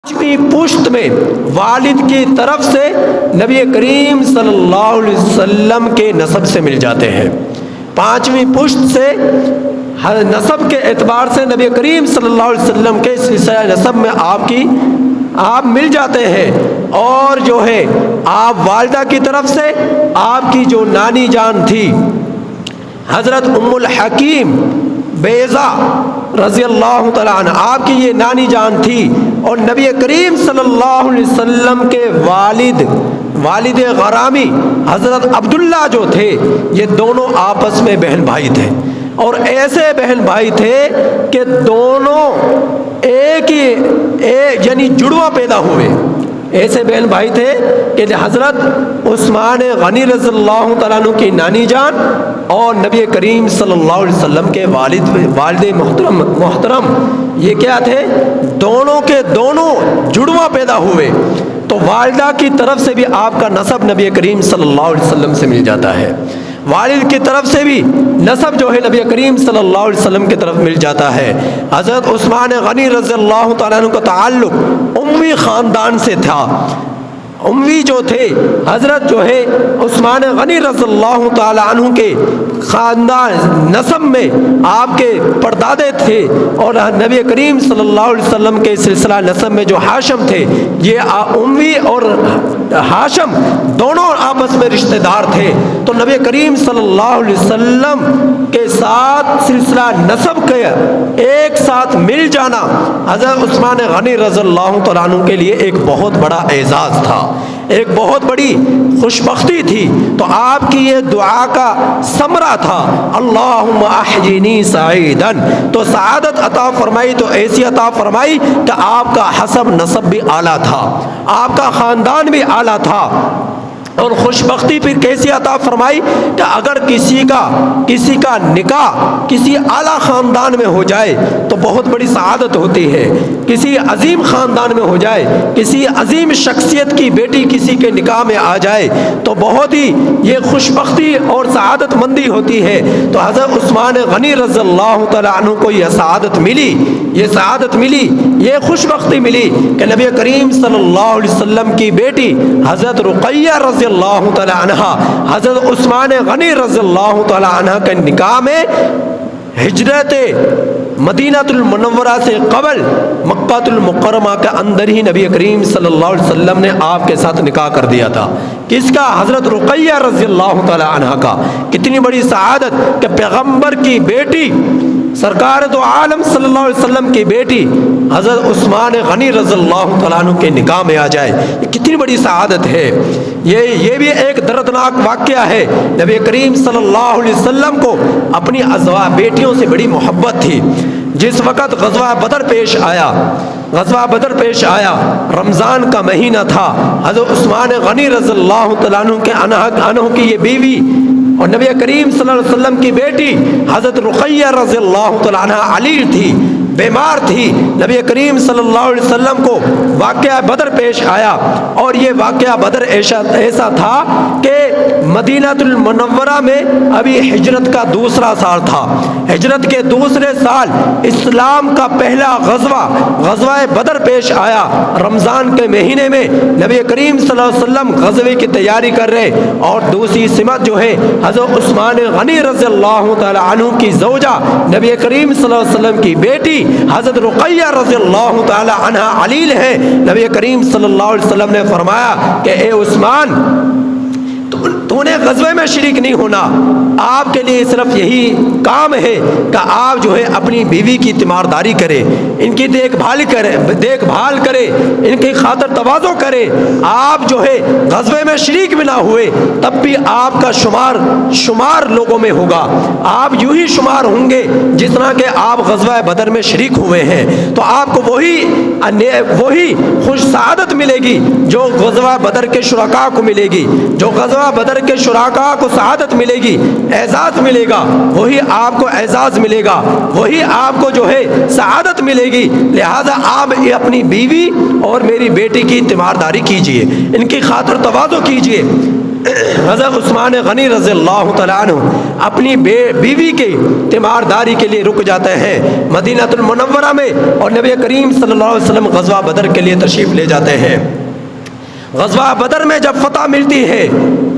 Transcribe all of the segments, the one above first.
پانچویں پشت میں والد کی طرف سے نبی کریم صلی اللہ علیہ وسلم کے نسب سے مل جاتے ہیں۔ پانچویں پشت سے نسب کے اعتبار سے نبی کریم صلی اللہ علیہ وسلم کے سلسلہ نسب میں آپ مل جاتے ہیں۔ اور جو ہے آپ والدہ کی طرف سے آپ کی جو نانی جان تھی حضرت ام الحکیم بیضا رضی اللہ تعالیٰ عنہ، آپ کی یہ نانی جان تھی، اور نبی کریم صلی اللہ علیہ وسلم کے والد غرامی حضرت عبداللہ جو تھے، یہ دونوں آپس میں بہن بھائی تھے، اور ایسے بہن بھائی تھے کہ دونوں ایک یعنی جڑواں پیدا ہوئے۔ ایسے بہن بھائی تھے کہ حضرت عثمان غنی رضی اللہ تعالیٰ عنہ کی نانی جان اور نبی کریم صلی اللہ علیہ وسلم کے والد محترم یہ کیا تھے؟ دونوں کے دونوں جڑواں پیدا ہوئے۔ تو والدہ کی طرف سے بھی آپ کا نسب نبی کریم صلی اللہ علیہ وسلم سے مل جاتا ہے، والد کی طرف سے بھی نسب جو ہے نبی کریم صلی اللہ علیہ وسلم کی طرف مل جاتا ہے۔ حضرت عثمان غنی رضی اللہ تعالیٰ عنہ کا تعلق اموی خاندان سے تھا۔ اموی جو تھے حضرت جو ہے عثمان غنی رضی اللہ تعالیٰ عنہ کے خاندان نسب میں آپ کے پردادے تھے، اور نبی کریم صلی اللہ علیہ وسلم کے سلسلہ نسب میں جو ہاشم تھے، یہ اموی اور ہاشم دونوں آپس میں رشتہ دار تھے۔ تو نبی کریم صلی اللہ علیہ وسلم کے ساتھ سلسلہ نسب کے ایک ساتھ مل جانا حضرت عثمان غنی رضی اللہ تعالیٰ عنہ کے لیے ایک بہت بڑا اعزاز تھا، ایک بہت بڑی خوش بختی تھی۔ تو آپ کی یہ دعا کا ثمرہ تھا، اللہم احیینی سعیدا، تو سعادت عطا فرمائی، تو ایسی عطا فرمائی کہ آپ کا حسب نسب بھی اعلیٰ تھا، آپ کا خاندان بھی اعلیٰ تھا۔ اور خوش بختی پھر کیسی عطا فرمائی کہ اگر کسی کا نکاح کسی اعلیٰ خاندان میں ہو جائے تو بہت بڑی سعادت ہوتی ہے، کسی عظیم خاندان میں ہو جائے، کسی عظیم شخصیت کی بیٹی کسی کے نکاح میں آ جائے تو بہت ہی یہ خوش بختی اور سعادت مندی ہوتی ہے۔ تو حضرت عثمان غنی رضی اللہ تعالیٰ عنہ کو یہ سعادت ملی، یہ خوش بختی ملی کہ نبی کریم صلی اللہ علیہ وسلم کی بیٹی حضرت رقیہ رضی اللہ تعالی عنہ حضرت عثمان غنی رضی اللہ تعالی عنہ کے نکاح میں ہجرت مدینہ المنورہ سے قبل مکہ المکرمہ کے اندر ہی نبی کریم صلی اللہ علیہ وسلم نے آپ کے ساتھ نکاح کر دیا تھا۔ کس کا؟ حضرت رقیہ رضی اللہ تعالی عنہ کا۔ کتنی بڑی سعادت کہ پیغمبر کی بیٹی، سرکار دو عالم صلی اللہ علیہ وسلم کی بیٹی حضرت عثمان غنی رضی اللہ تعالیٰ عنہ کے نکاح میں آ جائے، یہ کتنی بڑی سعادت ہے۔ یہ بھی ایک دردناک واقعہ ہے۔ نبی کریم صلی اللہ علیہ وسلم کو اپنی بیٹیوں سے بڑی محبت تھی۔ جس وقت غزوہ بدر پیش آیا، رمضان کا مہینہ تھا، حضرت عثمان غنی رضی اللہ تعالیٰ عنہ کی یہ بیوی اور نبی کریم صلی اللہ علیہ وسلم کی بیٹی حضرت رقیہ رضی اللہ تعالیٰ عنہ علیل تھی، بیمار تھی۔ نبی کریم صلی اللہ علیہ وسلم کو واقعہ بدر پیش آیا، اور یہ واقعہ بدر ایسا تھا کہ مدینہ المنورہ میں ابھی ہجرت کا دوسرا سال تھا۔ ہجرت کے دوسرے سال اسلام کا پہلا غزوہ بدر پیش آیا۔ رمضان کے مہینے میں نبی کریم صلی اللہ علیہ وسلم غزوے کی تیاری کر رہے، اور دوسری سمت جو ہے حضرت عثمان غنی رضی اللہ تعالی عنہ کی زوجہ نبی کریم صلی اللہ علیہ وسلم کی بیٹی حضرت رقیہ رضی اللہ تعالی عنہ علیل ہے۔ نبی کریم صلی اللہ علیہ وسلم نے فرمایا کہ اے عثمان، تو نے غزوے میں شریک نہیں ہونا، آپ کے لیے صرف یہی کام ہے کہ آپ جو ہے اپنی بیوی کی تیمارداری کرے، ان کی دیکھ بھال کرے، ان کی خاطر تواضع کرے۔ آپ جو ہے غزوے میں شریک بھی نہ ہوئے تب بھی آپ کا شمار لوگوں میں ہوگا، آپ یوں ہی شمار ہوں گے جس طرح کہ آپ غزوہ بدر میں شریک ہوئے ہیں۔ تو آپ کو وہی خوش سعادت ملے گی جو غزوہ بدر کے شرکاء کو ملے گی، جو غزوہ بدر کے شرکاء کو سعادت ملے گی، اعزاز ملے گا، وہی آپ کو اعزاز ملے گا، وہی آپ کو جو ہے سعادت ملے گی۔ لہذا آپ اپنی بیوی اور میری بیٹی کی تیمارداری کیجئے، ان کی خاطر تواضع کیجئے۔ حضرت عثمان غنی رضی اللہ تعالیٰ عنہ اپنی بیوی کی تیمارداری کے لیے رک جاتے ہیں مدینہ المنورہ میں، اور نبی کریم صلی اللہ علیہ وسلم غزوہ بدر کے لیے تشریف لے جاتے ہیں۔ غزوہ بدر میں جب فتح ملتی ہے،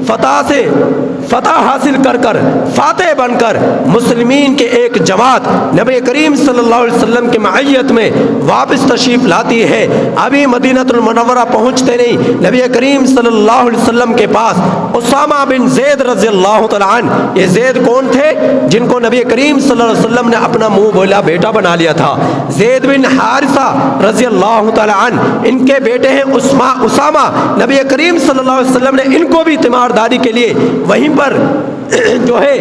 فتح حاصل کر فاتح بن کر مسلمین کے ایک جماعت نبی کریم صلی اللہ علیہ وسلم کی معیت میں واپس تشریف لاتی ہے۔ ابھی مدینہ المنورہ پہنچتے نہیں، نبی کریم صلی اللہ علیہ وسلم کے پاس اسامہ بن زید رضی اللہ تعالیٰ عنہ، یہ زید کون تھے؟ جن کو نبی کریم صلی اللہ علیہ وسلم نے اپنا منہ بولا بیٹا بنا لیا تھا۔ زید بن حارثہ رضی اللہ تعالیٰ عنہ، ان کے بیٹے ہیں اسامہ۔ نبی کریم صلی اللہ علیہ وسلم نے ان کو بھی تیمارداری کے لیے وہیں پر جو ہے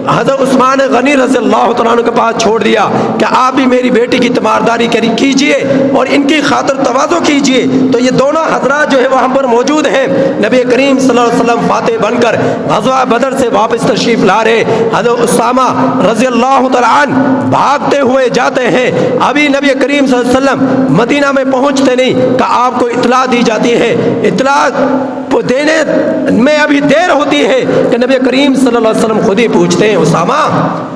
حضرت عثمان غنی رضی اللہ تعالیٰ عنہ کے پاس چھوڑ دیا کہ آپ بھی میری بیٹی کی تیمارداری کیجئے اور ان کی خاطر تواضع کیجئے۔ تو یہ دونوں حضرات جو ہے وہاں پر موجود ہیں۔ نبی کریم صلی اللہ علیہ وسلم فاتح بن کر غزوہ بدر سے واپس تشریف لا رہے، حضرت اسامہ رضی اللہ تعالیٰ عنہ بھاگتے ہوئے جاتے ہیں۔ ابھی نبی کریم صلی اللہ علیہ وسلم مدینہ میں پہنچتے نہیں کہ آپ کو اطلاع دی جاتی ہے۔ اطلاع دینے میں ابھی دیر ہوتی ہے کہ نبی کریم صلی اللہ علیہ وسلم خود ہی پوچھتے ہیں اسامہ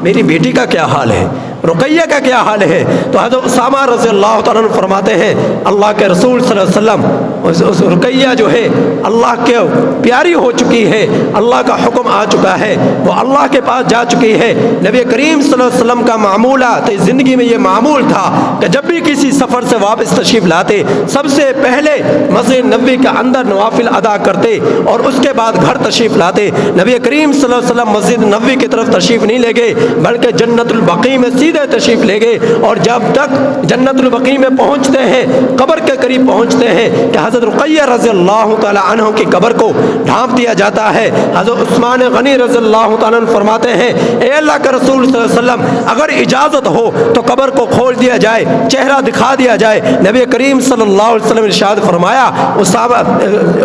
میری بیٹی کا کیا حال ہے، رقیہ کا کیا حال ہے؟ تو حضرت اسامہ رضی اللہ تعالیٰ عنہ فرماتے ہیں اللہ کے رسول صلی اللہ علیہ وسلم اس رقیہ جو ہے اللہ کے پیاری ہو چکی ہے، اللہ کا حکم آ چکا ہے، وہ اللہ کے پاس جا چکی ہے۔ نبی کریم صلی اللہ علیہ وسلم کا معمولات زندگی میں یہ معمول تھا کہ جب بھی کسی سفر سے واپس تشریف لاتے سب سے پہلے مسجد نبوی کے اندر نوافل ادا کرتے اور اس کے بعد گھر تشریف لاتے۔ نبی کریم صلی اللہ علیہ وسلم مسجد نبوی کی طرف تشریف نہیں لے گئے بلکہ جنت البقیع میں سیدھے تشریف لے گئے، اور جب تک جنت البقیع میں پہنچتے ہیں قبر کے قریب پہنچتے ہیں کہ حضرت رقیہ رضی اللہ تعالی عنہ کی قبر کو ڈھانپ دیا جاتا ہے۔ حضرت عثمان غنی رضی اللہ تعالی عنہ فرماتے ہیں اے اللہ کے رسول صلی اللہ علیہ وسلم اگر اجازت ہو تو قبر کو کھول دیا جائے، چہرہ دکھا دیا جائے۔ نبی کریم صلی اللہ علیہ وسلم نے ارشاد فرمایا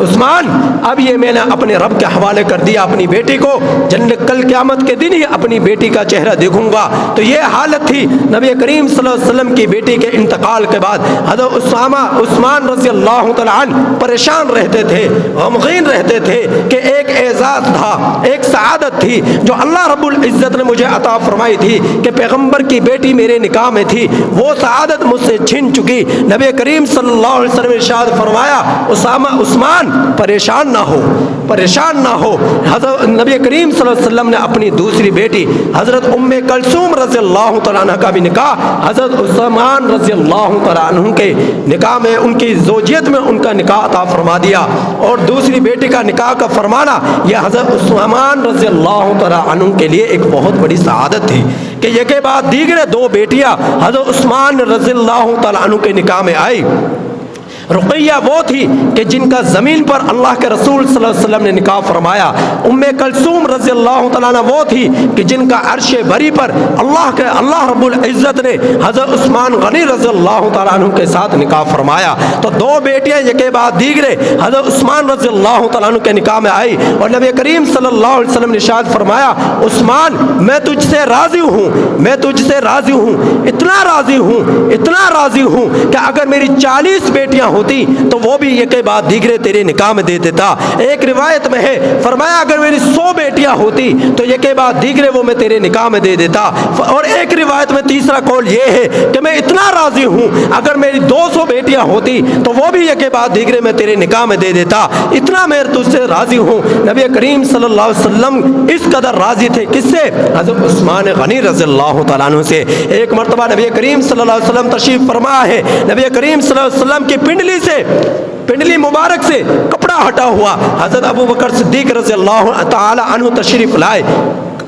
عثمان اب یہ میں نے اپنے رب کے حوالے کر دیا اپنی بیٹی کو، کل قیامت کے دن ہی اپنی بیٹی کا چہرہ دیکھوں گا۔ تو یہ حالت تھی نبی کریم صلی اللہ علیہ وسلم کی بیٹی کے انتقال کے بعد۔ حضرت عثمان رضی اللہ تعالیٰ عنہ پریشان رہتے تھے، غمگین رہتے تھے کہ ایک اعزاز تھا، ایک سعادت تھی جو اللہ رب العزت نے مجھے عطا فرمائی تھی کہ پیغمبر کی بیٹی میرے نکاح میں تھی، وہ سعادت مجھ سے چھن چکی۔ نبی کریم صلی اللہ علیہ وسلم نے ارشاد فرمایا عثمان پریشان نہ ہو، پریشان نہ ہو۔ حضرت نبی کریم صلی اللہ علیہ وسلم نے اپنی دوسری بیٹی حضرت ام کلثوم رضی اللہ تعالیٰ عنہ کا بھی نکاح حضرت عثمان رضی اللہ تعالیٰ عنہ کے نکاح میں ان کی زوجیت میں ان کا نکاح عطا فرما دیا، اور دوسری بیٹی کا نکاح کا فرمانا یہ حضرت عثمان رضی اللہ تعالیٰ عنہ کے لیے ایک بہت بڑی سعادت تھی کہ یہ کے بعد دیگر دو بیٹیاں حضرت عثمان رضی اللہ تعالیٰ عنہ کے نکاح میں آئی۔ رقیہ وہ تھی کہ جن کا زمین پر اللہ کے رسول صلی اللہ علیہ وسلم نے نکاح فرمایا۔ ام کلثوم رضی اللہ تعالیٰ عنہ وہ تھی کہ جن کا عرش بری پر اللہ رب العزت نے حضرت عثمان غنی رضی اللہ تعالیٰ عنہ کے ساتھ نکاح فرمایا۔ تو دو بیٹیاں یک بعد دیگرے حضرت عثمان رضی اللہ تعالیٰ عنہ کے نکاح میں آئی، اور نبی کریم صلی اللہ علیہ وسلم نے ارشاد فرمایا عثمان میں تجھ سے راضی ہوں، میں تجھ سے راضی ہوں، اتنا راضی ہوں، اتنا راضی ہوں کہ اگر میری 40 بیٹیاں ہوتی تو وہ بھی یہ کے بعد دیگرے تیرے نکاح میں دے دیتا۔ ایک روایت میں ہے فرمایا اگر میری 100 بیٹیاں ہوتی تو یہ کے بعد دیگرے وہ میں تیرے نکاح میں دے دیتا۔ اور ایک روایت میں تیسرا قول یہ ہے کہ میں اتنا راضی ہوں اگر میری 200 بیٹیاں ہوتی تو وہ بھی یہ کے بعد دیگرے میں تیرے نکاح میں دے دیتا، اتنا میں تجھ سے راضی ہوں۔ نبی کریم صلی اللہ علیہ وسلم اس قدر راضی تھے کس سے؟ حضرت عثمان غنی رضی اللہ تعالیٰ عنہ سے۔ ایک مرتبہ نبی کریم صلی اللہ علیہ وسلم تشریف فرما ہے، نبی کریم صلی اللہ علیہ وسلم کی پنڈلی مبارک سے کپڑا ہٹا ہوا حضرت ابو بکر صدیق رضی اللہ تعالی عنہ تشریف لائے۔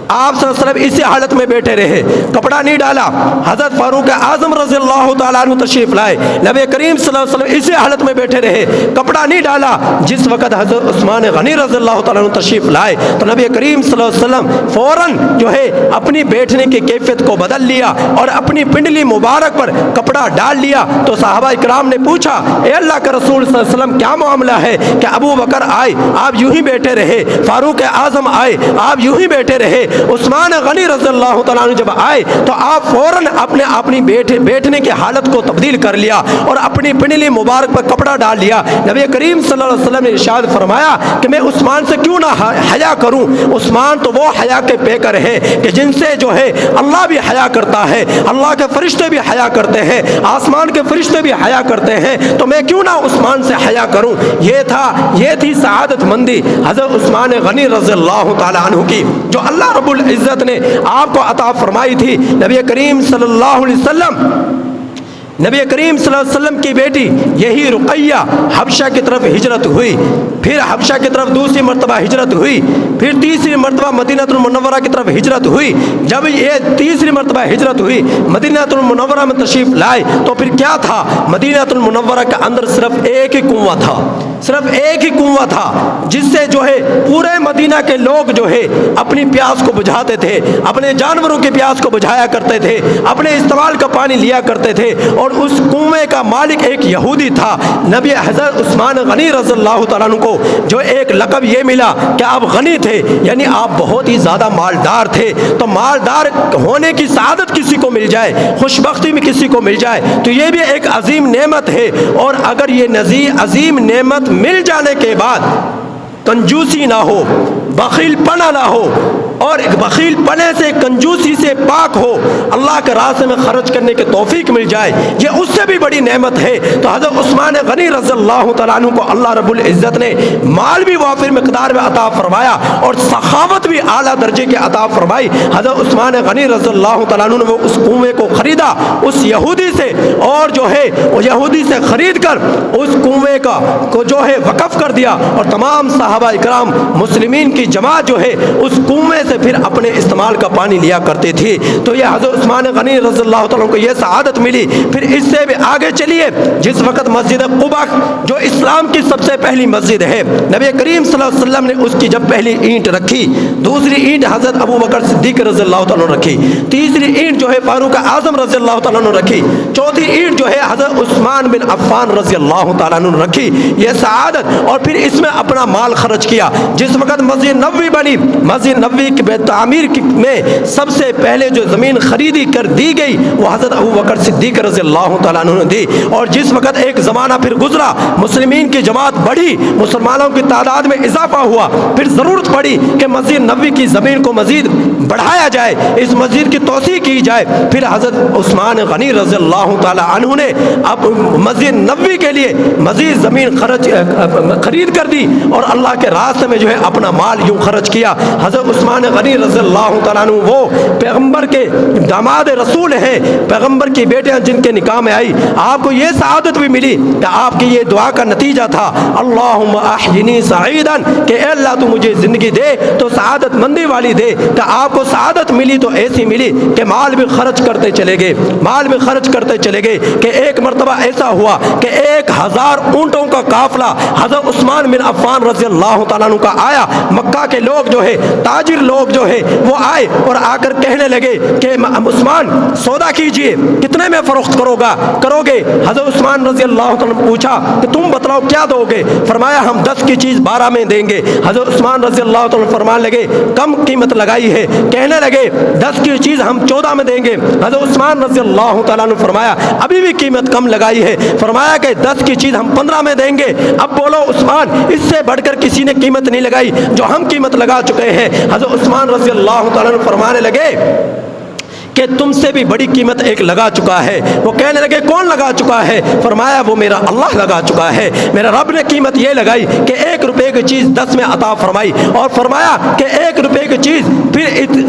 آپ صلی اللہ علیہ وسلم اسی حالت میں بیٹھے رہے، کپڑا نہیں ڈالا۔ حضرت فاروق اعظم رضی اللہ تعالیٰ عنہ تشریف لائے، نبی کریم صلی اللہ علیہ وسلم اسی حالت میں بیٹھے رہے، کپڑا نہیں ڈالا۔ جس وقت حضرت عثمان غنی رضی اللہ تعالیٰ عنہ تشریف لائے تو نبی کریم صلی اللہ علیہ وسلم فوراً جو ہے اپنی بیٹھنے کی کیفیت کو بدل لیا اور اپنی پنڈلی مبارک پر کپڑا ڈال لیا۔ تو صحابہ اکرام نے پوچھا اے اللہ کے رسول صلی اللہ علیہ وسلم کیا معاملہ ہے کہ ابو بکر آئے آپ یوں ہی بیٹھے رہے، فاروق اعظم آئے آپ یوں ہی بیٹھے رہے، عثمان غنی رضی اللہ تعالیٰ عنہ جب آئے تو آپ فوراً اپنی بیٹھنے کی حالت کو تبدیل کر لیا اور اپنی پنڈلی مبارک پر کپڑا ڈال لیا۔ نبی کریم صلی اللہ علیہ وسلم نے ارشاد فرمایا کہ میں عثمان سے کیوں نہ حیا کروں، عثمان تو وہ حیا کے پیکر ہے کہ جن سے جو ہے اللہ بھی حیا کرتا ہے، اللہ کے فرشتے بھی حیا کرتے ہیں، آسمان کے فرشتے بھی حیا کرتے ہیں، تو میں کیوں نہ عثمان سے حیا کروں۔ یہ تھی سعادت مندی حضرت عثمان غنی رضی اللہ تعالی عنہ کی، جو اللہ رب العزت نے آپ کو عطا فرمائی تھی۔ نبی کریم صلی اللہ علیہ وسلم کی بیٹی یہی رقیہ حبشہ کی طرف ہجرت ہوئی، پھر حبشہ کی طرف دوسری مرتبہ ہجرت ہوئی، پھر تیسری مرتبہ مدینہ المنورہ کی طرف ہجرت ہوئی۔ جب یہ تیسری مرتبہ ہجرت ہوئی، مدینہ المنورہ میں تشریف لائے، تو پھر کیا تھا، مدینہ المنورہ کے اندر صرف ایک ہی کنواں تھا، صرف ایک ہی کنواں تھا، جس سے جو ہے پورے مدینہ کے لوگ جو ہے اپنی پیاس کو بجھاتے تھے، اپنے جانوروں کی پیاس کو بجھایا کرتے تھے، اپنے استعمال کا پانی لیا کرتے تھے۔ اور اس کنویں کا مالک ایک یہودی تھا۔ نبی حضرت عثمان غنی رضی اللہ تعالیٰ عنہ کو جو ایک لقب یہ ملا کہ آپ غنی تھے، یعنی آپ بہت ہی زیادہ مالدار تھے۔ تو مالدار ہونے کی سعادت کسی کو مل جائے، خوش بختی میں کسی کو مل جائے تو یہ بھی ایک عظیم نعمت ہے۔ اور اگر یہ عظیم نعمت مل جانے کے بعد کنجوسی نہ ہو، بخیل پنا نہ ہو، اور بخیل پنے سے، کنجوسی سے پاک ہو، اللہ کے راستے میں خرچ کرنے کی توفیق مل جائے، یہ اس سے بھی بڑی نعمت ہے۔ تو حضرت عثمان غنی رضی اللہ تعالیٰ عنہ کو اللہ رب العزت نے مال بھی وافر مقدار میں عطا فرمایا اور سخاوت بھی اعلیٰ درجے کی عطا فرمائی۔ حضرت عثمان غنی رضی اللہ تعالیٰ عنہ نے وہ اس کنویں کو خریدا اس یہودی سے، اور جو ہے وہ یہودی سے خرید کر اس کنویں کو جو ہے وقف کر دیا، اور تمام صحابہ اکرام مسلمین کی جماعت جو ہے اس کنویں سے پھر اپنے استعمال کا پانی لیا کرتے تھے۔ تو یہ حضرت عثمان غنی رضی اللہ تعالیٰ کو یہ سعادت ملی۔ پھر اس سے بھی آگے چلیے، جس وقت مسجد قباء جو اسلام کی سب سے پہلی مسجد ہے، نبی کریم صلی اللہ علیہ وسلم نے اس کی جب پہلی اینٹ رکھی، دوسری اینٹ حضرت ابو بکر صدیق رضی اللہ تعالیٰ نے رکھی، تیسری اینٹ جو ہے فاروق اعظم رضی اللہ تعالیٰ نے رکھی، چوتھی اینٹ جو ہے حضرت عثمان بن عفان رضی اللہ تعالیٰ نے رکھی، یہ سعادت۔ اور پھر اس میں اپنا مال خرچ کیا۔ جس وقت مسجد نبوی بنی، مسجد نبوی کی تعمیر میں سب سے پہلے جو زمین خریدی کر دی گئی وہ حضرت ابو بکر صدیق رضی اللہ تعالیٰ عنہ نے دی۔ اور جس وقت ایک زمانہ پھر گزرا، مسلمین کی جماعت بڑھی، مسلمانوں کی تعداد میں اضافہ ہوا، پھر ضرورت پڑی کہ مسجد نبوی کی زمین کو مزید بڑھایا جائے، اس مسجد کی توسیع کی جائے۔ پھر حضرت عثمان غنی رضی اللہ تعالیٰ عنہ نے اب مسجد نبوی کے لیے مزید زمین خرید کر دی اور اللہ کے راستے میں جو ہے اپنا مال یوں خرچ کیا۔ حضرت عثمان غنی رضی اللہ تعالیٰ عنہ وہ پیغمبر کے داماد رسول ہیں، پیغمبر کی بیٹیاں جن کے نکاح میں آئی، آپ کو یہ سعادت بھی ملی کہ آپ کی یہ دعا کا نتیجہ تھا، اللہم احینی سعیداً، کہ اے اللہ تو مجھے زندگی دے تو سعادت مندی والی دے۔ کہ آپ کو سعادت ملی تو ایسی ملی کہ مال بھی خرچ کرتے چلے گئے، مال بھی خرچ کرتے چلے گئے، کہ ایک مرتبہ ایسا ہوا کہ 1000 اونٹوں کا قافلہ حضرت عثمان بن عفان رضی اللہ تعالیٰ عنہ کا آیا۔ مکہ کے لوگ جو ہے، تاجر لوگ جو ہے وہ آئے اور آ کر کہنے لگے کہ عثمان سودا کیجئے، کتنے میں فروخت کرو گے؟ حضرت عثمان رضی اللہ تعالیٰ نے پوچھا کہ تم بتلاؤ کیا دو گے؟ فرمایا ہم 10 کی چیز 12 میں دیں گے۔ حضرت عثمان رضی اللہ تعالیٰ فرمانے لگے کم قیمت لگائی ہے، کہنے لگے 10 کی چیز ہم 14 میں دیں گے۔ حضرت عثمان رضی اللہ تعالیٰ نے فرمایا ابھی بھی قیمت کم لگائی ہے، فرمایا کہ 10 کی چیز ہم 15 میں دیں گے۔ اب بولو عثمان، اس سے بڑھ کر کسی نے قیمت نہیں لگائی جو ہم قیمت لگا چکے ہیں۔ حضرت عثمان رضی اللہ تعالیٰ نے فرمانے لگے کہ تم سے بھی بڑی قیمت ایک لگا چکا ہے۔ وہ کہنے لگے کون لگا چکا ہے؟ فرمایا وہ میرا اللہ لگا چکا ہے، میرا رب نے قیمت یہ لگائی کہ 1 روپے کی چیز 10 میں عطا فرمائی، اور فرمایا کہ 1 روپے کی چیز پھر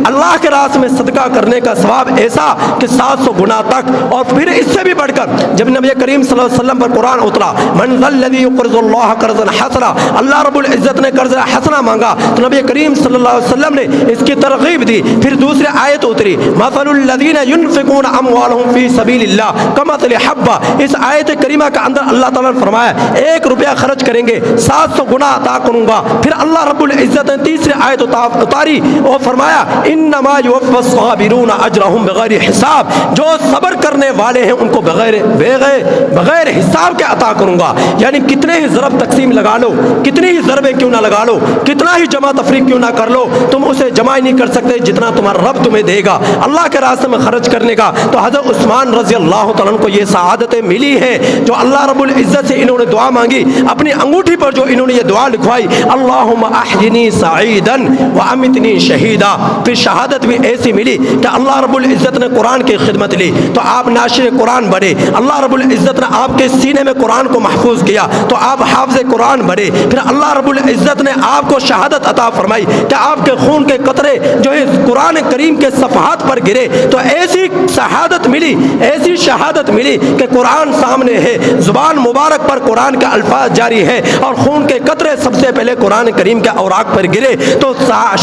اللہ کے راستے میں صدقہ کرنے کا ثواب ایسا کہ 700 گنا تک۔ اور پھر اس سے بھی بڑھ کر جب نبی کریم صلی اللہ علیہ وسلم پر قرآن اترا، من ذا الذی یقرض اللہ قرضا حسنا، اللہ رب العزت نے قرض حسنا مانگا تو نبی کریم صلی اللہ علیہ وسلم نے اس کی ترغیب دی۔ پھر دوسری آیت اتری، مثل الذین ينفقون اموالهم فی سبیل اللہ کمثل حبہ. اس آیت کریمہ کے اندر اللہ تعالیٰ نے فرمایا 1 روپیہ خرچ کریں گے 700 گنا عطا کروں گا. پھر اللہ رب العزت نے تیسری آیت اتاری اور فرمایا انما یوفی الصابرون اجرهم بغیر حساب. جو صبر کرنے والے ہیں ان کو بغیر حساب کے عطا کروں گا. یعنی کتنے ہی ضرب تقسیم لگا لو, کتنی ہی ضربیں کیوں نہ لگا لو, کتنا ہی جمع تفریق کیوں نہ کر لو, تم اسے جمع ہی نہیں کر سکتے جتنا تمہارا رب تمہیں دے گا اللہ کے راستے میں خرچ کرنے کا. تو حضرت عثمان رضی اللہ تعالیٰ عنہ کو یہ سعادتیں ملی ہے جو اللہ رب العزت سے انہوں نے دعا مانگی. اپنی انگوٹھی پر جو انہوں نے یہ دعا لکھوائی اللہم احینی سعیدا وامیتنی شہیدا. پھر شہادت بھی ایسی ملی کہ اللہ رب العزت نے قرآن کی خدمت لی تو آپ ناشر قرآن بنے. اللہ رب العزت نے آپ کے سینے میں قرآن کو محفوظ کیا تو آپ حافظ قرآن بنے. پھر اللہ رب العزت نے آپ کو شہادت عطا فرمائی کہ آپ کے خون کے قطرے جو ہے قرآن کریم کے صفحات پر گرے تو ایسی شہادت ملی, ایسی شہادت ملی کہ قرآن سامنے ہے, زبان مبارک پر قرآن کا الفاظ جاری ہے اور خون کے قطرے سب سے پہلے قرآن کریم کے اوراق پر گرے. تو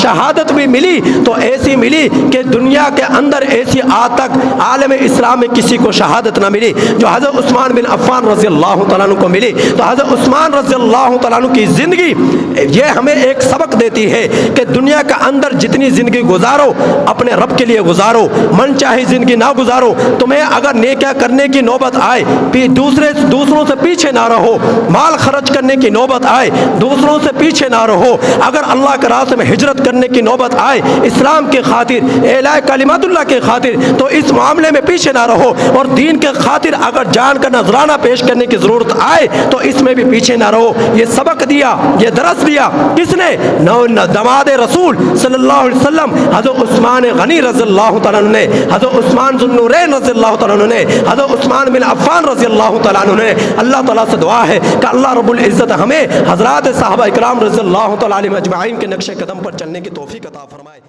شہادت بھی ملی تو ایسی ملی کہ دنیا کے اندر ایسی آج تک عالم اسلام میں کسی کو شہادت نہ ملی جو حضرت عثمان بن عفان رضی اللہ تعالیٰ عنہ کو ملی. تو حضرت عثمان رضی اللہ تعالیٰ عنہ کی زندگی یہ ہمیں ایک سبق دیتی ہے کہ دنیا کے اندر جتنی زندگی گزارو اپنے رب کے لیے گزارو, من چاہے زندگی نہ گزارو. تمہیں اگر نیکیاں کرنے کی نوبت آئے دوسروں سے پیچھے نہ رہو, مال خرچ کرنے کی نوبت آئے دوسروں سے پیچھے نہ رہو, اگر اللہ کے راستے میں ہجرت کرنے کی نوبت آئے اسلام کی خاطر اعلاء کلمات اللہ کی خاطر تو اس معاملے میں پیچھے نہ رہو, اور دین کے خاطر اگر جان کا نذرانہ پیش کرنے کی ضرورت آئے تو اس میں بھی پیچھے نہ رہو. یہ سبق دیا, یہ درس دیا کس نے؟ دماد رسول صلی اللہ علیہ وسلم حضرت عثمان غنی رضی اللہ تعالیٰ عنہ نے, حضرت عثمان ذو النورین رضی اللہ تعالیٰ عنہ نے, حضرت عثمان بن عفان رضی اللہ تعالیٰ عنہ نے. اللہ تعالیٰ سے دعا ہے کہ اللہ رب العزت ہمیں حضرات صحابہ اکرام رضی اللہ تعالیٰ عنہم اجمعین کے نقش قدم پر چلنے کی توفیق عطا فرمائے.